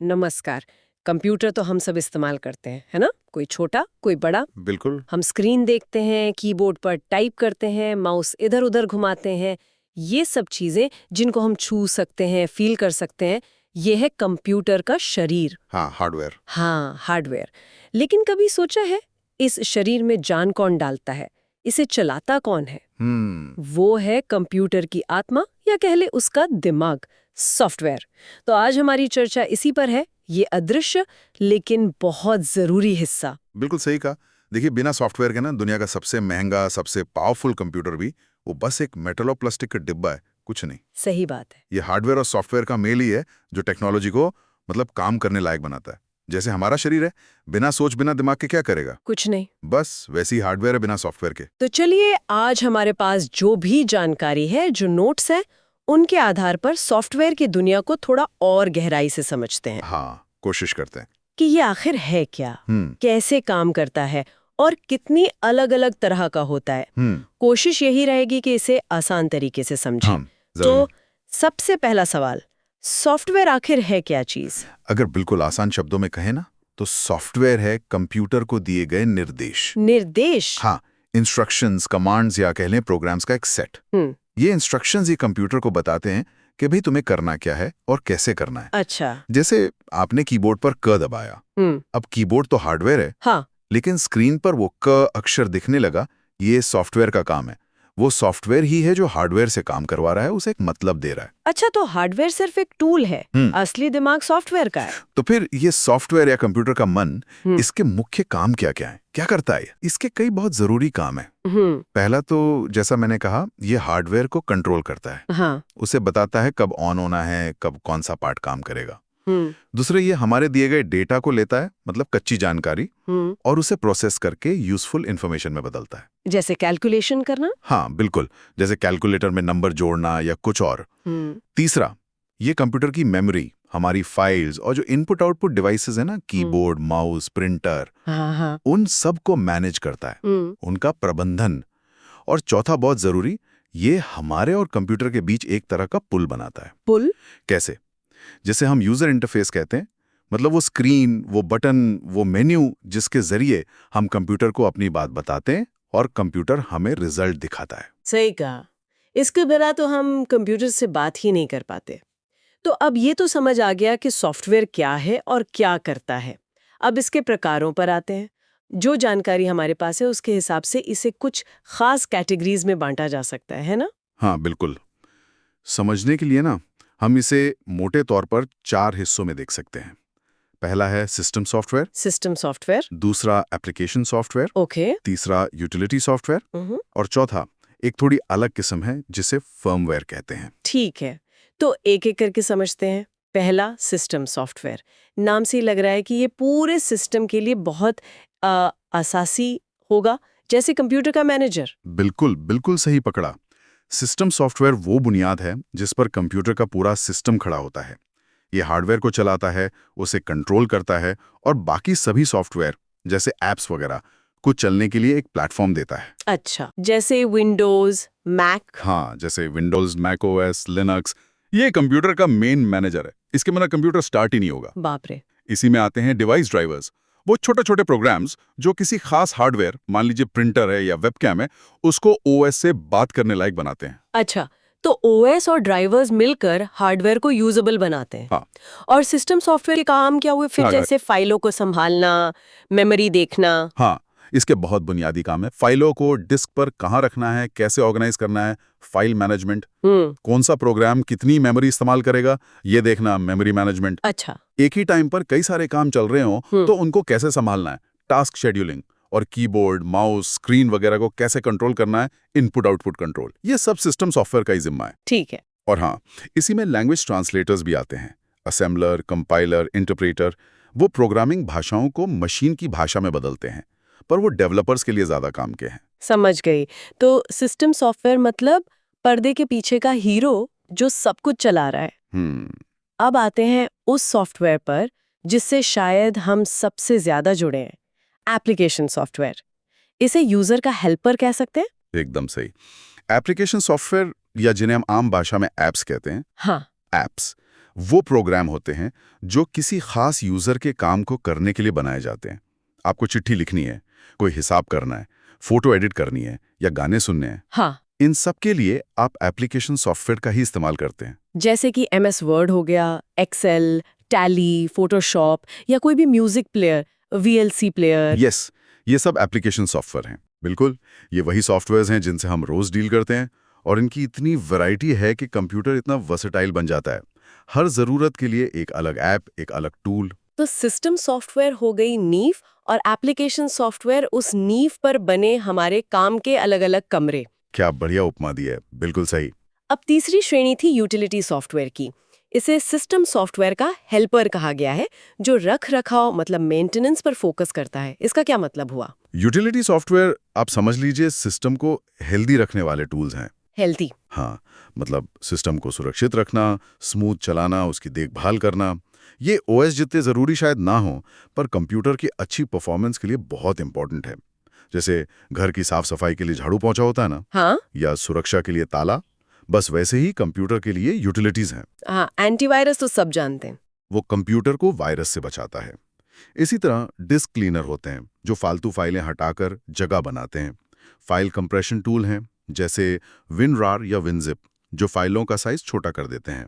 नमस्कार। कंप्यूटर तो हम सब इस्तेमाल करते हैं, है ना? कोई छोटा, कोई बड़ा। बिल्कुल। हम स्क्रीन देखते हैं, कीबोर्ड पर टाइप करते हैं, माउस इधर-उधर घुमाते हैं। ये सब चीजें जिनको हम छू सकते हैं, फील कर सकते हैं, ये है कंप्यूटर का शरीर। हाँ, हार्डवेयर। हाँ, हार्डवेयर। लेकिन कभी सोचा है, इस शरीर में जान कौन डालता है? इसे चलाता कौन है? वो है कंप्यूटर की आत्मा, या कह ले उसका दिमाग, सॉफ्टवेयर। तो आज हमारी चर्चा इसी पर है, ये अदृश्य लेकिन बहुत जरूरी हिस्सा। बिल्कुल सही कहा। देखिए, बिना सॉफ्टवेयर के ना दुनिया का सबसे महंगा, सबसे पावरफुल कंप्यूटर भी वो बस एक मेटल और प्लास्टिक का डिब्बा है, कुछ नहीं। सही बात है। ये हार्डवेयर और सॉफ्टवेयर का मेल ही है जो टेक्नोलॉजी को मतलब काम करने लायक बनाता है। जैसे हमारा शरीर है, बिना सोच बिना दिमाग के क्या करेगा? कुछ नहीं। बस वैसी हार्डवेयर है बिना सॉफ्टवेयर के। तो चलिए, आज हमारे पास जो भी जानकारी है, जो नोट्स है, उनके आधार पर सॉफ्टवेयर की दुनिया को थोड़ा और गहराई से समझते हैं हाँ, कोशिश करते हैं। कि ये आखिर है क्या, कैसे काम करता है और कितनी अलग-अलग तरह का होता है। कोशिश यही रहेगी कि इसे आसान तरीके से समझें। हाँ, तो सबसे पहला सवाल, सॉफ्टवेयर आखिर है क्या चीज? अगर बिल्कुल आसान शब्दों में कहें ना, तो सॉफ्टवेयर है कंप्यूटर को दिए गए निर्देश। निर्देश? हाँ, इंस्ट्रक्शंस, कमांड्स या कह लें प्रोग्राम्स का एक सेट। ये इंस्ट्रक्शंस ही कंप्यूटर को बताते हैं कि भाई तुम्हें करना क्या है और कैसे करना है। अच्छा। जैसे आपने कीबोर्ड पर क दबाया। अब कीबोर्ड तो हार्डवेयर है। हाँ। लेकिन स्क्रीन पर वो क अक्षर दिखने लगा, ये सॉफ्टवेयर का काम है। वो सॉफ्टवेयर ही है जो हार्डवेयर से काम करवा रहा है, उसे एक मतलब दे रहा है। अच्छा, तो हार्डवेयर सिर्फ एक टूल है, असली दिमाग सॉफ्टवेयर का है। तो फिर ये सॉफ्टवेयर या कंप्यूटर का मन, इसके मुख्य काम क्या क्या है, क्या करता है? इसके कई बहुत जरूरी काम है। पहला तो जैसा मैंने कहा, ये हार्डवेयर को कंट्रोल करता है। हाँ। उसे बताता है कब ऑन होना है, कब कौन सा पार्ट काम करेगा। दूसरे, ये हमारे दिए गए डेटा को लेता है, मतलब कच्ची जानकारी, और उसे प्रोसेस करके यूजफुल इंफॉर्मेशन में बदलता है। जैसे कैलकुलेशन करना? हाँ बिल्कुल, जैसे कैलकुलेटर में नंबर जोड़ना या कुछ और। तीसरा, ये कंप्यूटर की मेमोरी, हमारी फाइल्स और जो इनपुट आउटपुट डिवाइसेस है ना, कीबोर्ड, माउस, प्रिंटर, उन सब को मैनेज करता है, उनका प्रबंधन। और चौथा, बहुत जरूरी, ये हमारे और कंप्यूटर के बीच एक तरह का पुल बनाता है। पुल? कैसे? जैसे हम यूजर इंटरफेस कहते हैं, मतलब वो स्क्रीन, वो बटन, वो मेन्यू जिसके जरिए हम कंप्यूटर को अपनी बात बताते हैं और कंप्यूटर हमें रिजल्ट दिखाता है। सही कहा। इसके बिना तो हम कंप्यूटर से बात ही नहीं कर पाते। तो अब ये तो समझ आ गया कि सॉफ्टवेयर क्या है और क्या करता है। अब इसके प्रकारों पर आते हैं। जो जानकारी हमारे पास है उसके हिसाब से इसे कुछ खास कैटेगरीज में बांटा जा सकता है ना? हाँ बिल्कुल। समझने के लिए ना, हम इसे मोटे तौर पर 4 हिस्सों में देख सकते हैं। पहला है सिस्टम सॉफ्टवेयर। System software. दूसरा एप्लीकेशन सॉफ्टवेयर। ओके। तीसरा यूटिलिटी सॉफ्टवेयर। और चौथा एक थोड़ी अलग किस्म है जिसे फर्मवेयर कहते हैं। ठीक है, तो एक एक करके समझते हैं। पहला, सिस्टम सॉफ्टवेयर। नाम से ही लग रहा है कि ये पूरे सिस्टम के लिए बहुत असासी होगा, जैसे कंप्यूटर का मैनेजर। बिल्कुल बिल्कुल सही पकड़ा। सिस्टम सॉफ्टवेयर वो बुनियाद है जिस पर कंप्यूटर का पूरा सिस्टम खड़ा होता है। ये हार्डवेयर को चलाता है, उसे कंट्रोल करता है और बाकी सभी सॉफ्टवेयर जैसे ऐप्स वगैरह को चलने के लिए एक प्लेटफॉर्म देता है। अच्छा, जैसे विंडोज, मैक। हाँ, जैसे विंडोज, मैक ओएस, लिनक्स, ये कंप्यूटर का मेन मैनेजर है। इसके बिना कंप्यूटर स्टार्ट ही नहीं होगा। बाप रे। इसी में आते हैं डिवाइस ड्राइवर्स, वो छोटे छोटे प्रोग्राम्स जो किसी खास हार्डवेयर, मान लीजिए प्रिंटर है या वेबकैम है, उसको ओएस से बात करने लायक बनाते हैं। अच्छा, तो ओएस और ड्राइवर्स मिलकर हार्डवेयर को यूजेबल बनाते हैं। हाँ। और सिस्टम सॉफ्टवेयर के काम क्या हुए फिर? हाँ, जैसे फाइलों को संभालना, मेमोरी देखना। हाँ, इसके बहुत बुनियादी काम है। फाइलों को डिस्क पर कहाँ रखना है, कैसे ऑर्गेनाइज करना है, फाइल मैनेजमेंट, कौन सा प्रोग्राम कितनी मेमोरी इस्तेमाल करेगा, ये देखना, मेमोरी मैनेजमेंट। अच्छा। एक ही टाइम पर कई सारे काम चल रहे हो तो उनको कैसे संभालना है, टास्क शेड्यूलिंग, और कीबोर्ड, माउस, स्क्रीन वगैरह को कैसे कंट्रोल करना है, इनपुट आउटपुट कंट्रोल, ये सब सिस्टम सॉफ्टवेयर का ही जिम्मा है। ठीक है। और हाँ, इसी में लैंग्वेज ट्रांसलेटर्स भी आते हैं, असेंबलर, कंपाइलर, इंटरप्रेटर। वो प्रोग्रामिंग भाषाओं को मशीन की भाषा में बदलते हैं, पर वो डेवलपर्स के लिए ज्यादा काम के हैं। समझ गई। तो सिस्टम सॉफ्टवेयर मतलब पर्दे के पीछे का हीरो जो सब कुछ चला रहा है। अब आते हैं उस सॉफ्टवेयर पर जिससे शायद हम सबसे ज्यादा जुड़े हैं, एप्लीकेशन सॉफ्टवेयर। इसे यूजर का हेल्पर कह सकते हैं? एकदम सही। एप्लीकेशन सॉफ्टवेयर, या जिन्हें हम आम भाषा में ऐप्स कहते हैं, हाँ। ऐप्स वो प्रोग्राम होते हैं जो किसी खास यूजर के काम को करने के लिए बनाए जाते हैं। आपको चिट्ठी लिखनी है, कोई हिसाब करना है, फोटो एडिट करनी है या गाने सुनने हैं। हाँ, इन सब के लिए आप एप्लीकेशन सॉफ्टवेयर का ही इस्तेमाल करते हैं। जैसे कि MS वर्ड हो गया, एक्सेल, टैली, फोटोशॉप या कोई भी music player, VLC player. Yes, ये सब एप्लीकेशन सॉफ्टवेयर हैं। बिल्कुल, ये वही सॉफ्टवेयर्स हैं जिनसे हम रोज डील करते हैं, और इनकी इतनी वैरायटी है कि कंप्यूटर इतना वर्सेटाइल बन जाता है। हर जरूरत के लिए एक अलग ऐप, एक अलग टूल। तो सिस्टम सॉफ्टवेयर हो गई नींव और एप्लीकेशन सॉफ्टवेयर उस नींव पर बने हमारे काम के अलग-अलग कमरे। क्या बढ़िया उपमा दी है, बिल्कुल सही। अब तीसरी श्रेणी थी यूटिलिटी सॉफ्टवेयर की। इसे सिस्टम सॉफ्टवेयर का हेल्पर कहा गया है, जो रख रखाव मतलब मेंटेनेंस पर फोकस करता है। इसका क्या मतलब हुआ? यूटिलिटी सॉफ्टवेयर आप समझ लीजिए सिस्टम को हेल्दी रखने वाले टूल्स हैं। हेल्दी। हाँ, मतलब सिस्टम को सुरक्षित रखना, स्मूथ चलाना, उसकी देखभाल करना। ये ओएस जितने ज़रूरी शायद ना हो, पर कंप्यूटर की अच्छी परफॉर्मेंस के लिए बहुत इंपॉर्टेंट है। जैसे घर की साफ सफाई के लिए झाड़ू पोंछा होता है ना, हाँ या सुरक्षा के लिए ताला, बस वैसे ही कंप्यूटर के लिए यूटिलिटीज हैं। हाँ, एंटीवायरस तो सब जानते हैं। वो कंप्यूटर को वायरस से बचाता है। इसी तरह डिस्क क्लीनर होते हैं जो फालतू फाइलें हटाकर जगह बनाते हैं। फाइल कंप्रेशन टूल हैं जैसे WinRAR या WinZip जो फाइलों का साइज छोटा कर देते हैं।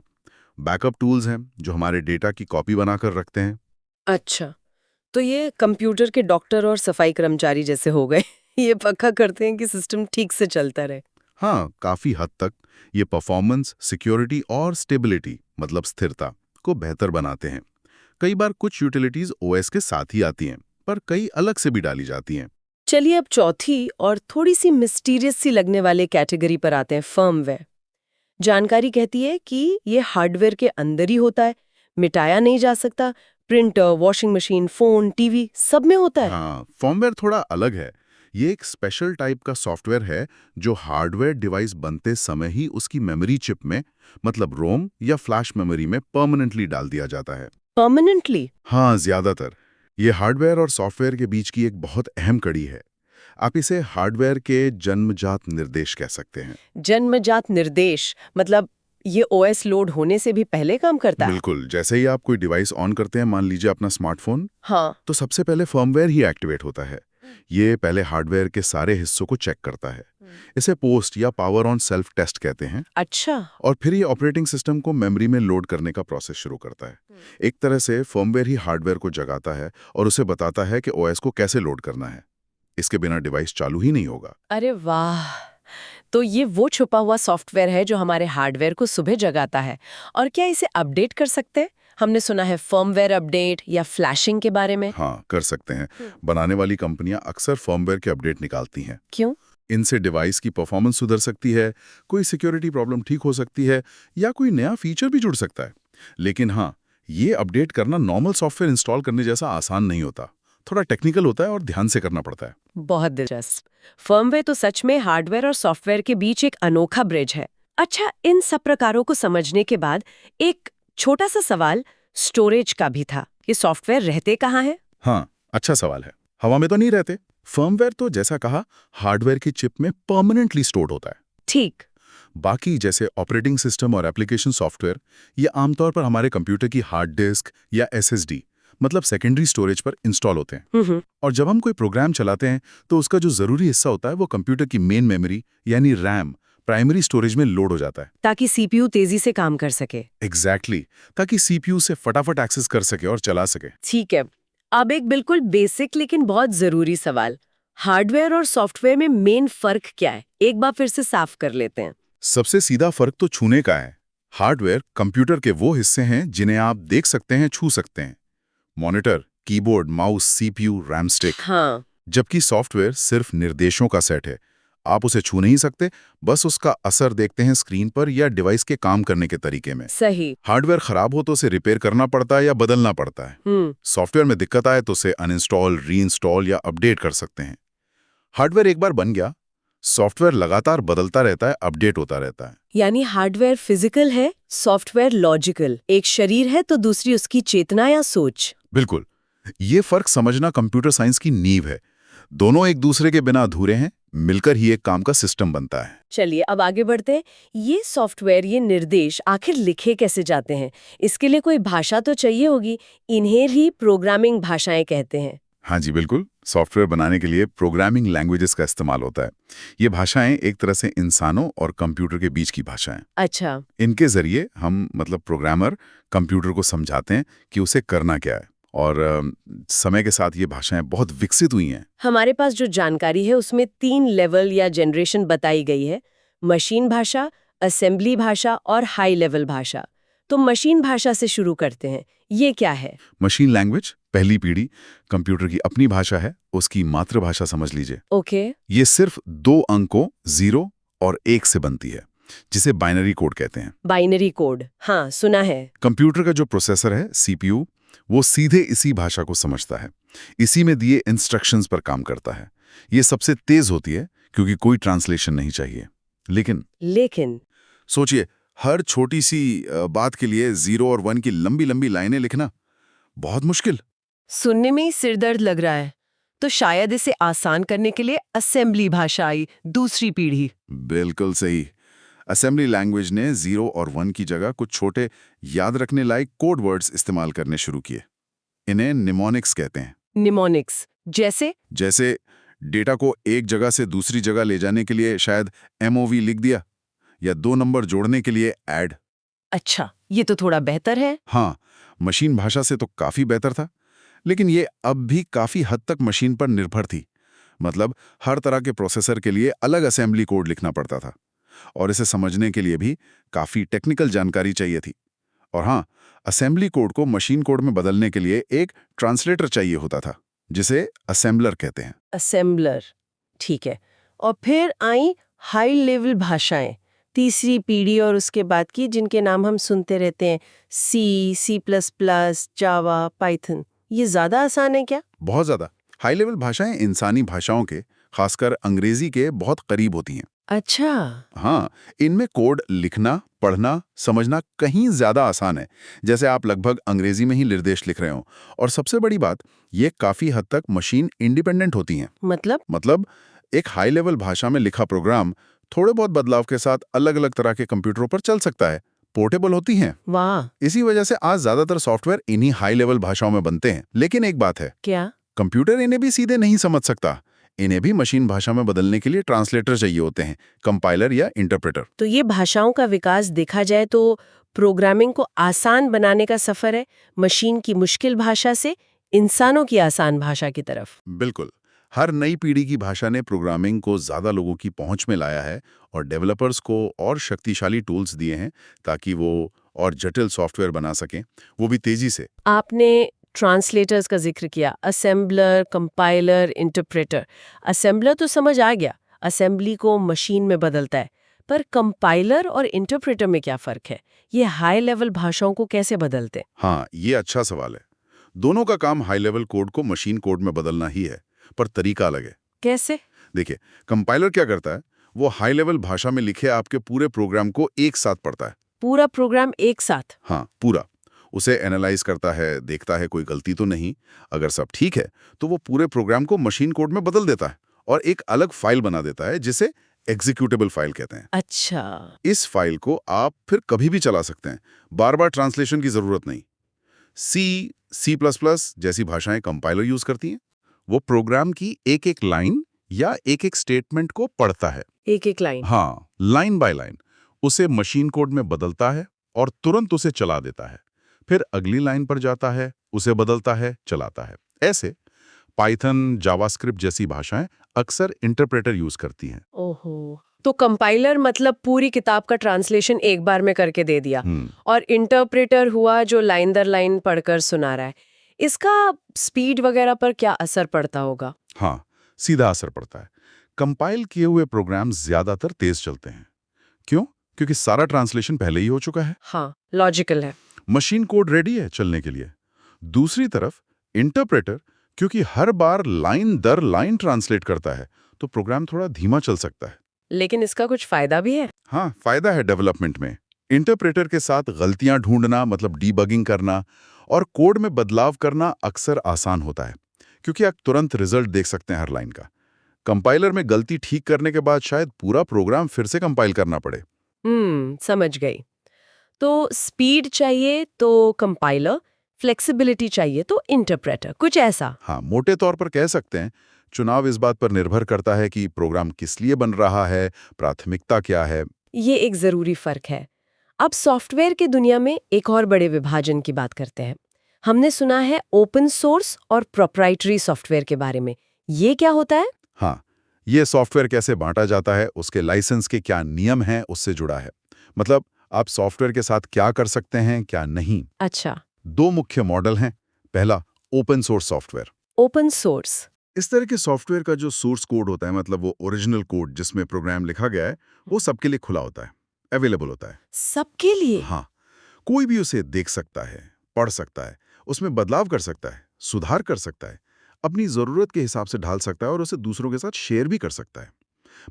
बैकअप टूल्स हैं जो हमारे डेटा की कॉपी बनाकर रखते हैं। अच्छा, तो ये कंप्यूटर के डॉक्टर और सफाई कर्मचारी जैसे हो गए। ये पक्का करते हैं कि सिस्टम ठीक से चलता रहे। हाँ, काफी हद तक ये परफॉर्मेंस, सिक्योरिटी और स्टेबिलिटी मतलब स्थिरता को बेहतर बनाते हैं। कई बार कुछ यूटिलिटीज ओएस के साथ ही आती हैं, पर कई अलग से भी डाली जाती हैं। चलिए अब चौथी और थोड़ी सी मिस्टीरियस सी लगने वाले कैटेगरी पर आते हैं, फर्मवेयर। जानकारी कहती है कि ये हार्डवेयर के अंदर ही होता है, मिटाया नहीं जा सकता। Printer, washing machine, phone, TV सब में होता है। हाँ, फर्मवेयर थोड़ा अलग है। ये एक स्पेशल टाइप का सॉफ्टवेयर है जो हार्डवेयर डिवाइस बनते समय ही उसकी मेमोरी चिप में मतलब रोम या फ्लैश मेमोरी में परमानेंटली डाल दिया जाता है। परमानेंटली? हाँ, ज्यादातर ये हार्डवेयर और सॉफ्टवेयर के बीच की एक बहुत अहम कड़ी है। आप इसे हार्डवेयर के जन्मजात निर्देश कह सकते हैं। जन्मजात निर्देश मतलब ये OS लोड होने से भी पहले काम करता है? बिल्कुल, जैसे ही आप कोई डिवाइस ऑन करते हैं, मान लीजिए अपना स्मार्टफोन, हाँ। तो सबसे पहले फर्मवेयर ही एक्टिवेट होता है। ये पहले हार्डवेयर के सारे हिस्सों को चेक करता है। इसे पोस्ट या पावर ऑन सेल्फ टेस्ट कहते हैं। अच्छा। और फिर ये ऑपरेटिंग सिस्टम को मेमोरी में लोड करने का प्रोसेस शुरू करता है। एक तरह से फर्मवेयर ही हार्डवेयर को जगाता है और उसे बताता है कि ओएस को कैसे लोड करना है। इसके बिना डिवाइस चालू ही नहीं होगा। अरे वाह, तो ये वो छुपा हुआ सॉफ्टवेयर है जो हमारे हार्डवेयर को सुबह जगाता है। और क्या इसे अपडेट कर सकते हैं? हमने सुना है फर्मवेयर अपडेट या फ्लैशिंग के बारे में। हाँ, कर सकते हैं। बनाने वाली कंपनियां अक्सर फर्मवेयर के अपडेट निकालती हैं। क्यों? इनसे डिवाइस की परफॉर्मेंस सुधर सकती है, कोई सिक्योरिटी प्रॉब्लम ठीक हो सकती है या कोई नया फीचर भी जुड़ सकता है। लेकिन हाँ, ये अपडेट करना नॉर्मल सॉफ्टवेयर इंस्टॉल करने जैसा आसान नहीं होता। थोड़ा टेक्निकल होता है और ध्यान से करना पड़ता है। बहुत दिलचस्प। फर्मवेयर तो सच में हार्डवेयर और सॉफ्टवेयर के बीच एक अनोखा ब्रिज है। अच्छा, इन सब प्रकारों को समझने के बाद एक छोटा सा सवाल स्टोरेज का भी था। ये सॉफ्टवेयर रहते कहाँ हैं? हाँ, अच्छा सवाल है। हवा में तो नहीं रहते। फर्मवेयर तो जैसा कहा हार्डवेयर की चिप में परमानेंटली स्टोर्ड होता है। ठीक। बाकी जैसे ऑपरेटिंग सिस्टम और एप्लीकेशन सॉफ्टवेयर ये आमतौर पर हमारे कंप्यूटर की हार्ड डिस्क या SSD मतलब सेकेंडरी स्टोरेज पर इंस्टॉल होते हैं। और जब हम कोई प्रोग्राम चलाते हैं तो उसका जो जरूरी हिस्सा होता है वो कंप्यूटर की मेन मेमोरी यानी रैम प्राइमरी स्टोरेज में लोड हो जाता है, ताकि CPU तेजी से काम कर सके। एग्जैक्टली ताकि CPU से फटाफट एक्सेस कर सके और चला सके। ठीक है। अब एक बिल्कुल बेसिक लेकिन बहुत जरूरी सवाल, हार्डवेयर और सॉफ्टवेयर में मेन फर्क क्या है? एक बार फिर से साफ कर लेते हैं। सबसे सीधा फर्क तो छूने का है। हार्डवेयर कंप्यूटर के वो हिस्से हैं जिन्हें आप देख सकते हैं, छू सकते हैं, monitor, keyboard, mouse, CPU, RAM stick. हाँ। जबकि सॉफ्टवेयर सिर्फ निर्देशों का सेट है। आप उसे छू नहीं सकते, बस उसका असर देखते हैं स्क्रीन पर या डिवाइस के काम करने के तरीके में। सही। हार्डवेयर खराब हो तो उसे रिपेयर करना पड़ता है या बदलना पड़ता है। सॉफ्टवेयर में दिक्कत आए तो उसे अनइंस्टॉल, रीइंस्टॉल या अपडेट कर सकते हैं। हार्डवेयर एक बार बन गया, सॉफ्टवेयर लगातार बदलता रहता है, अपडेट होता रहता है। यानी हार्डवेयर फिजिकल है, सॉफ्टवेयर लॉजिकल। एक शरीर है तो दूसरी उसकी चेतना या सोच। बिल्कुल, ये फर्क समझना कंप्यूटर साइंस की नींव है। दोनों एक दूसरे के बिना अधूरे हैं, मिलकर ही एक काम का सिस्टम बनता है। चलिए अब आगे बढ़ते हैं। ये सॉफ्टवेयर, ये निर्देश आखिर लिखे कैसे जाते हैं? इसके लिए कोई भाषा तो चाहिए होगी, इन्हें ही प्रोग्रामिंग भाषाएं कहते हैं। हाँ जी बिल्कुल, सॉफ्टवेयर बनाने के लिए प्रोग्रामिंग लैंग्वेजेस का इस्तेमाल होता है। ये भाषाएं एक तरह से इंसानों और कंप्यूटर के बीच की भाषाएं। अच्छा। इनके जरिए हम मतलब प्रोग्रामर कंप्यूटर को समझाते हैं कि उसे करना क्या है। और समय के साथ ये भाषाएं बहुत विकसित हुई हैं। हमारे पास जो जानकारी है उसमें 3 लेवल या जनरेशन बताई गई है: मशीन भाषा, असेंबली भाषा और हाई लेवल भाषा। तो मशीन भाषा से शुरू करते हैं, ये क्या है? मशीन लैंग्वेज पहली पीढ़ी, कंप्यूटर की अपनी भाषा है, उसकी मातृभाषा समझ लीजिए। ओके। ये सिर्फ 2 अंकों 0 और 1 से बनती है, जिसे बाइनरी कोड कहते हैं। बाइनरी कोड, हाँ सुना है। कंप्यूटर का जो प्रोसेसर है सीपीयू, वो सीधे इसी भाषा को समझता है, इसी में दिए इंस्ट्रक्शंस पर काम करता है। ये सबसे तेज होती है क्योंकि कोई ट्रांसलेशन नहीं चाहिए। लेकिन सोचिए, हर छोटी सी बात के लिए 0 और 1 की लंबी लंबी लाइनें लिखना बहुत मुश्किल। सुनने में ही सिरदर्द लग रहा है। तो शायद इसे आसान करने के लिए असेंबली भाषा आई, दूसरी पीढ़ी। बिल्कुल सही। असेंबली लैंग्वेज ने 0 और 1 की जगह कुछ छोटे याद रखने लायक कोड वर्ड्स इस्तेमाल करने शुरू किए। इन्हें निमोनिक्स कहते हैं। निमोनिक्स जैसे डेटा को एक जगह से दूसरी जगह ले जाने के लिए शायद MOV लिख दिया, या 2 नंबर जोड़ने के लिए ऐड। अच्छा, ये तो थोड़ा बेहतर है। हाँ, मशीन भाषा से तो काफी बेहतर था, लेकिन ये अब भी काफी हद तक मशीन पर निर्भर थी। मतलब हर तरह के प्रोसेसर के लिए अलग असेंबली कोड लिखना पड़ता था, और इसे समझने के लिए भी काफी टेक्निकल जानकारी चाहिए थी। और हाँ, असेंबली कोड को मशीन कोड में बदलने के लिए एक ट्रांसलेटर चाहिए होता था, जिसे असेंबलर कहते हैं। असेंबलर, ठीक है। और फिर आई हाई लेवल भाषाएं, तीसरी पीढ़ी और उसके बाद की, जिनके नाम हम सुनते रहते हैं, C++, जावा, पाइथन। ये ज्यादा आसान है क्या? बहुत ज्यादा। हाई लेवल भाषाएं इंसानी भाषाओं के, खासकर अंग्रेजी के बहुत करीब होती हैं। अच्छा। हाँ, इनमें कोड लिखना, पढ़ना, समझना कहीं ज्यादा आसान है, जैसे आप लगभग अंग्रेजी में ही निर्देश लिख रहे हो। और सबसे बड़ी बात, ये काफी हद तक मशीन इंडिपेंडेंट होती हैं। मतलब एक हाई लेवल भाषा में लिखा प्रोग्राम थोड़े बहुत बदलाव के साथ अलग अलग तरह के कंप्यूटरों पर चल सकता है, पोर्टेबल होती हैं। वाह। इसी वजह से आज ज्यादातर सॉफ्टवेयर इन्हीं हाई लेवल भाषाओं में बनते हैं। लेकिन एक बात है, क्या? कंप्यूटर इन्हें भी सीधे नहीं समझ सकता। इन्हें भी मशीन भाषा में बदलने के लिए ट्रांसलेटर चाहिए होते हैं, कंपाइलर या इंटरप्रेटर। तो ये भाषाओं का विकास देखा जाए तो प्रोग्रामिंग को आसान बनाने का सफर है, मशीन की मुश्किल भाषा से इंसानों की आसान भाषा की तरफ। बिल्कुल। हर नई पीढ़ी की भाषा ने प्रोग्रामिंग को ज्यादा लोगों की पहुंच में लाया है, और डेवलपर्स को और शक्तिशाली टूल्स दिए हैं ताकि वो और जटिल सॉफ्टवेयर बना सकें, वो भी तेजी से। आपने ट्रांसलेटर्स का जिक्र किया, असेंबलर, कंपाइलर, इंटरप्रेटर। असेंबलर तो समझ आ गया, असेंबली को मशीन में बदलता है। पर कंपाइलर और इंटरप्रेटर में क्या फर्क है? ये हाई लेवल भाषाओं को कैसे बदलते? हाँ, ये अच्छा सवाल है। दोनों का काम हाई लेवल कोड को मशीन कोड में बदलना ही है, पर तरीका अलग है। कैसे? देखिए, कंपाइलर क्या करता है, वो हाई लेवल भाषा में लिखे आपके पूरे प्रोग्राम को एक साथ पढ़ता है। पूरा प्रोग्राम एक साथ? हाँ, पूरा। उसे एनालाइज करता है, देखता है कोई गलती तो नहीं। अगर सब ठीक है तो वो पूरे प्रोग्राम को मशीन कोड में बदल देता है और एक अलग फाइल बना देता है, जिसे एग्जीक्यूटेबल फाइल कहते हैं। अच्छा। इस फाइल को आप फिर कभी भी चला सकते हैं, बार बार ट्रांसलेशन की जरूरत नहीं। C++ जैसी भाषाएं कंपाइलर यूज करती हैं। वो प्रोग्राम की एक एक लाइन या एक एक स्टेटमेंट को पढ़ता है। एक एक लाइन? हाँ, लाइन बाय लाइन उसे मशीन कोड में बदलता है और तुरंत उसे चला देता है। फिर अगली लाइन पर जाता है, उसे बदलता है, चलाता है। ऐसे पाइथन, जावास्क्रिप्ट जैसी भाषाएं अक्सर इंटरप्रेटर यूज करती हैं। ओहो, तो कंपाइलर मतलब पूरी किताब का ट्रांसलेशन एक बार में करके दे दिया, और इंटरप्रेटर हुआ जो लाइन दर लाइन पढ़कर सुना रहा है। इसका स्पीड वगैरह पर क्या असर पड़ता होगा? हाँ, सीधा असर पड़ता है। कंपाइल किए हुए प्रोग्राम ज्यादातर तेज चलते हैं। क्यों? क्योंकि सारा ट्रांसलेशन पहले ही हो चुका है। हाँ, लॉजिकल है। मशीन कोड रेडी है चलने के लिए। दूसरी तरफ इंटरप्रेटर, क्योंकि हर बार लाइन दर लाइन ट्रांसलेट करता है, तो प्रोग्राम थोड़ा धीमा चल सकता है। लेकिन इसका कुछ फायदा भी है? हाँ, फायदा है डेवलपमेंट में। इंटरप्रेटर के साथ गलतियां ढूंढना, मतलब डीबगिंग करना और कोड में बदलाव करना अक्सर आसान होता है, क्योंकि आप तुरंत रिजल्ट देख सकते हैं हर लाइन का। कंपाइलर में गलती ठीक करने के बाद शायद पूरा प्रोग्राम फिर से कंपाइल करना पड़े। समझ गई। तो स्पीड चाहिए तो कंपाइलर, फ्लेक्सिबिलिटी चाहिए तो इंटरप्रेटर, कुछ ऐसा। हाँ, मोटे तौर पर कह सकते हैं। चुनाव इस बात पर निर्भर करता है कि प्रोग्राम किस लिए बन रहा है, प्राथमिकता क्या है। ये एक जरूरी फर्क है। अब सॉफ्टवेयर की दुनिया में एक और बड़े विभाजन की बात करते हैं। हमने सुना है ओपन सोर्स और प्रोप्राइटरी सॉफ्टवेयर के बारे में। ये क्या होता है? हाँ, ये सॉफ्टवेयर कैसे बांटा जाता है, उसके लाइसेंस के क्या नियम हैं, उससे जुड़ा है। मतलब आप सॉफ्टवेयर के साथ क्या कर सकते हैं, क्या नहीं। अच्छा। 2 मुख्य मॉडल हैं। पहला, open source software. Open source. इस तरह के सॉफ्टवेयर का जो सोर्स कोड होता है, मतलब वो ओरिजिनल कोड जिसमें प्रोग्राम लिखा गया है, वो सबके लिए खुला होता है, अवेलेबल होता है। सबके लिए? हाँ, कोई भी उसे देख सकता है, पढ़ सकता है, उसमें बदलाव कर सकता है, सुधार कर सकता है, अपनी ज़रूरत के हिसाब से ढाल सकता है और उसे दूसरों के साथ शेयर भी कर सकता है।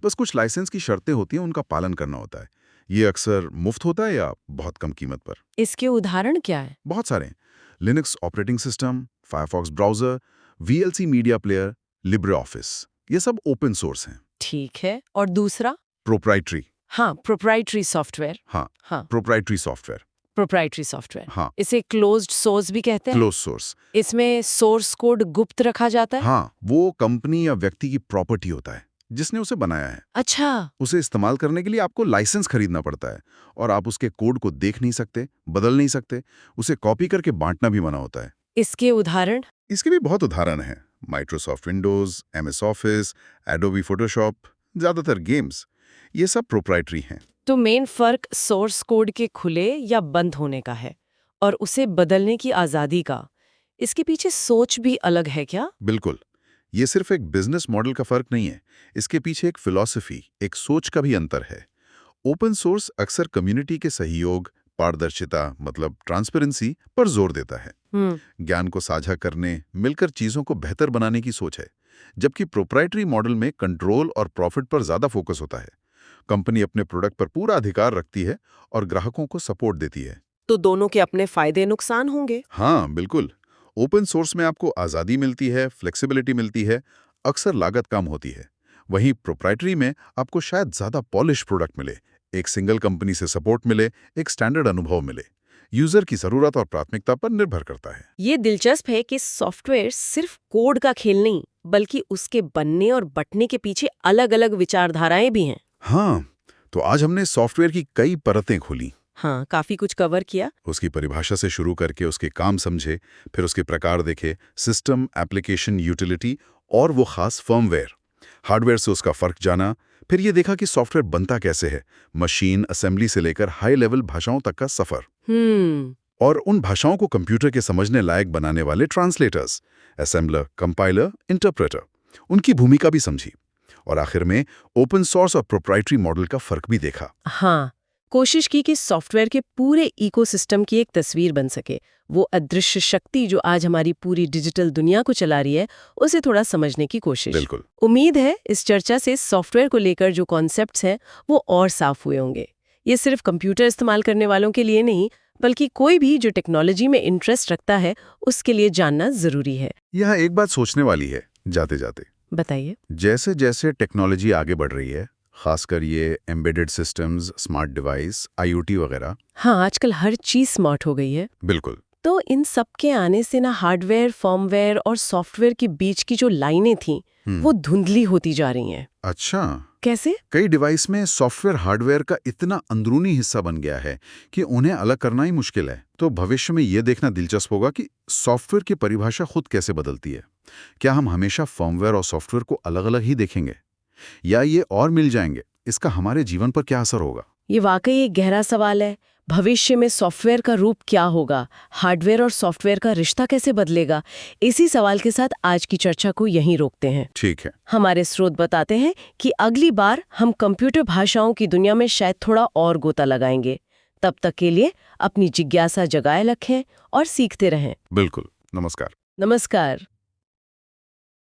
बस कुछ लाइसेंस की शर्तें होती हैं, उनका पालन करना होता है। ये अक्सर मुफ्त होता है या बहुत कम कीमत पर। इसके उदाहरण क्या है? बहुत सारे हैं। Linux operating system, Firefox browser, VLC media player, Libre office, ये सब ओपन सोर्स हैं। ठीक है, और दूसरा? प्रोप्राइटरी। हाँ, प्रोप्राइटरी सॉफ्टवेयर। हाँ, प्रोप्राइटरी सॉफ्टवेयर। Proprietary software. हाँ, इसे क्लोज्ड सोर्स भी कहते हैं। Close source. इसमें सोर्स कोड गुप्त रखा जाता है। हाँ, वो कंपनी या व्यक्ति की प्रॉपर्टी होता है जिसने उसे बनाया है। अच्छा। उसे इस्तेमाल करने के लिए आपको लाइसेंस खरीदना पड़ता है और आप उसके कोड को देख नहीं सकते, बदल नहीं सकते, उसे कॉपी करके बांटना भी मना होता है। इसके उदाहरण? इसके भी बहुत उदाहरण हैं। Microsoft Windows, MS office, Adobe Photoshop, ज्यादातर गेम्स, ये सब प्रोप्राइटरी हैं। तो मेन फर्क सोर्स कोड के खुले या बंद होने का है और उसे बदलने की आजादी का। इसके पीछे सोच भी अलग है क्या? बिल्कुल। ये सिर्फ एक बिजनेस मॉडल का फर्क नहीं है, इसके पीछे एक फिलॉसफी, एक सोच का भी अंतर है। ओपन सोर्स अक्सर कम्युनिटी के सहयोग, पारदर्शिता मतलब ट्रांसपेरेंसी पर जोर देता है। ज्ञान को साझा करने, मिलकर चीजों को बेहतर बनाने की सोच है। जबकि प्रोप्राइटरी मॉडल में कंट्रोल और प्रॉफिट पर ज्यादा फोकस होता है। कंपनी अपने प्रोडक्ट पर पूरा अधिकार रखती है और ग्राहकों को सपोर्ट देती है। तो दोनों के अपने फायदे नुकसान होंगे। हाँ, बिल्कुल। ओपन सोर्स में आपको आज़ादी मिलती है, फ्लेक्सिबिलिटी मिलती है, अक्सर लागत कम होती है। वहीं प्रोप्राइटरी में आपको शायद ज़्यादा पॉलिश प्रोडक्ट मिले, एक सिंगल कंपनी से सपोर्ट मिले, एक स्टैंडर्ड अनुभव मिले। यूजर की ज़रूरत और प्राथमिकता पर निर्भर करता है। ये दिलचस्प है कि सॉफ्टवेयर सिर्फ कोड का खेल नहीं, बल्कि उसके बनने और बंटने के पीछे अलग-अलग विचारधाराएं भी हैं। हाँ, तो आज हमने सॉफ्टवेयर की कई परतें खोली। हाँ, काफी कुछ कवर किया। उसकी परिभाषा से शुरू करके उसके काम समझे, फिर उसके प्रकार देखे, सिस्टम, एप्लीकेशन, यूटिलिटी और वो खास फर्मवेयर। हार्डवेयर से उसका फर्क जाना, फिर ये देखा कि सॉफ्टवेयर बनता कैसे है, मशीन असेंबली से लेकर हाई लेवल भाषाओं तक का सफर। और उन भाषाओं को कंप्यूटर के समझने लायक बनाने वाले ट्रांसलेटर्स, असेंबलर, कंपाइलर, इंटरप्रेटर, उनकी भूमिका भी समझी। और आखिर में ओपन सोर्स और प्रोप्राइटरी मॉडल का फर्क भी देखा। हाँ, कोशिश की कि सॉफ्टवेयर के पूरे इकोसिस्टम की एक तस्वीर बन सके। वो अदृश्य शक्ति जो आज हमारी पूरी डिजिटल दुनिया को चला रही है, उसे थोड़ा समझने की कोशिश। बिल्कुल। उम्मीद है इस चर्चा से सॉफ्टवेयर को लेकर जो कॉन्सेप्ट्स हैं वो और साफ हुए होंगे। ये सिर्फ कंप्यूटर इस्तेमाल करने वालों के लिए नहीं, बल्कि कोई भी जो टेक्नोलॉजी में इंटरेस्ट रखता है उसके लिए जानना जरूरी है। यहाँ एक बात सोचने वाली है जाते जाते। बताइए। जैसे जैसे टेक्नोलॉजी आगे बढ़ रही है, खासकर ये embedded systems, smart device, IoT वगैरह। हाँ, आजकल हर चीज स्मार्ट हो गई है। बिल्कुल। तो इन सब के आने से ना हार्डवेयर, फर्मवेयर और सॉफ्टवेयर के बीच की जो लाइनें थीं, वो धुंधली होती जा रही हैं। अच्छा, कैसे? कई डिवाइस में सॉफ्टवेयर हार्डवेयर का इतना अंदरूनी हिस्सा बन गया है कि उन्हें अलग करना ही मुश्किल है। तो भविष्य में ये देखना दिलचस्प होगा कि सॉफ्टवेयर की परिभाषा खुद कैसे बदलती है। क्या हम हमेशा फर्मवेयर और सॉफ्टवेयर को अलग अलग ही देखेंगे या ये और मिल जाएंगे? इसका हमारे जीवन पर क्या असर होगा? ये वाकई एक गहरा सवाल है। भविष्य में सॉफ्टवेयर का रूप क्या होगा, हार्डवेयर और सॉफ्टवेयर का रिश्ता कैसे बदलेगा? इसी सवाल के साथ आज की चर्चा को यहीं रोकते हैं। ठीक है। हमारे स्रोत बताते हैं कि अगली बार हम कंप्यूटर भाषाओं की दुनिया में शायद थोड़ा और गोता लगाएंगे। तब तक के लिए अपनी जिज्ञासा जगाए रखें और सीखते रहें। बिल्कुल। नमस्कार। नमस्कार।